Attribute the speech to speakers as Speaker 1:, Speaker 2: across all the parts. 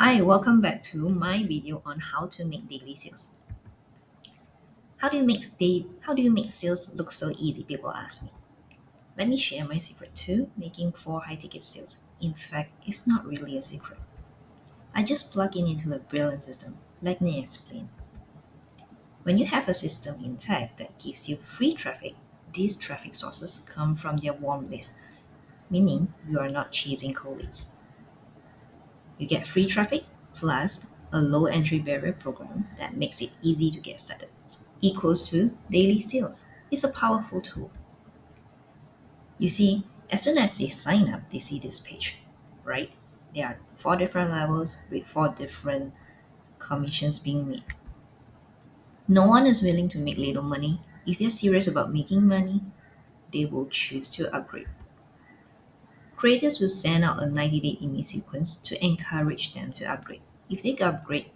Speaker 1: Hi, welcome back to my video on how to make daily sales. How do you make sales look so easy? People ask me. Let me share my secret to making 4 high-ticket sales. In fact, it's not really a secret. I just plug in into a brilliant system. Let me explain. When you have a system intact that gives you free traffic, these traffic sources come from their warm list, meaning you are not chasing cold leads. You get free traffic plus a low entry barrier program that makes it easy to get started. Equals to daily sales. It's a powerful tool. You see, as soon as they sign up, they see this page, right? There are 4 different levels with 4 different commissions being made. No one is willing to make little money. If they're serious about making money, they will choose to upgrade. Creators will send out a 90-day email sequence to encourage them to upgrade. If they upgrade,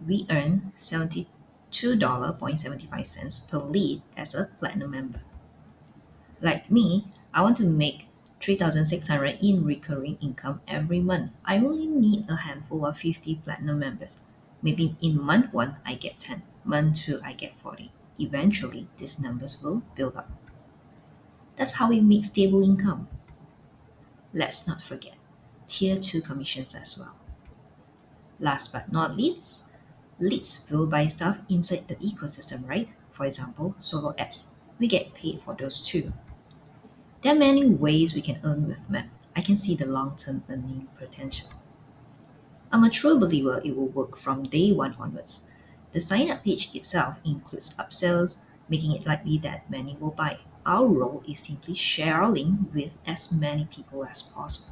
Speaker 1: we earn $72.75 per lead as a platinum member. Like me, I want to make 3,600 in recurring income every month. I only need a handful of 50 platinum members. Maybe in month 1 I get 10, month 2 I get 40. Eventually, these numbers will build up. That's how we make stable income. Let's not forget tier 2 commissions as well. Last but not least, leads will buy stuff inside the ecosystem, right? For example, solo ads. We get paid for those too. There are many ways we can earn with Map. I can see the long-term earning potential. I'm a true believer it will work from day 1 onwards. The sign-up page itself includes upsells, making it likely that many will buy. Our role is simply share our link with as many people as possible.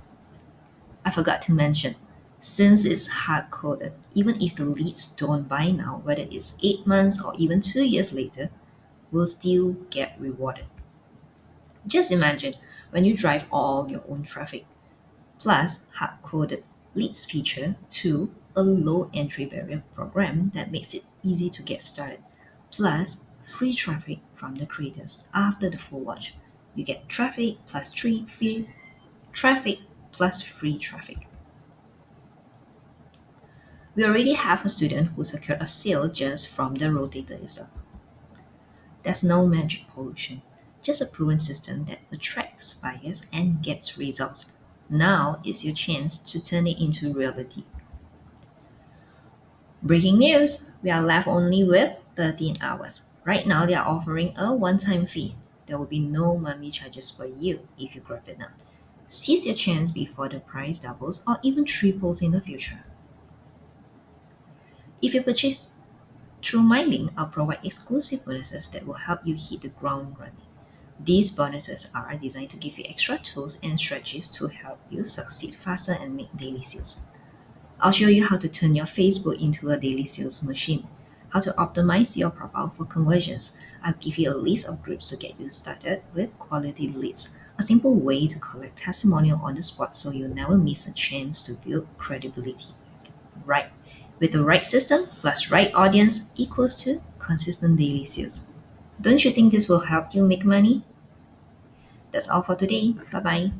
Speaker 1: I forgot to mention, since it's hard-coded, even if the leads don't buy now, whether it's 8 months or even 2 years later, we'll still get rewarded. Just imagine when you drive all your own traffic, plus hard-coded leads feature to a low entry barrier program that makes it easy to get started, plus free traffic from the creators after the full launch. You get traffic plus free traffic plus free traffic. We already have a student who secured a sale just from the rotator itself. There's no magic potion, just a proven system that attracts buyers and gets results. Now is your chance to turn it into reality. Breaking news! We are left only with 13 hours. Right now, they are offering a one-time fee. There will be no monthly charges for you if you grab it now. Seize your chance before the price doubles or even triples in the future. If you purchase through my link, I'll provide exclusive bonuses that will help you hit the ground running. These bonuses are designed to give you extra tools and strategies to help you succeed faster and make daily sales. I'll show you how to turn your Facebook into a daily sales machine, how to optimize your profile for conversions. I'll give you a list of groups to get you started with quality leads, a simple way to collect testimonial on the spot so you'll never miss a chance to build credibility. Right, with the right system plus right audience equals to consistent daily sales. Don't you think this will help you make money? That's all for today. Bye bye.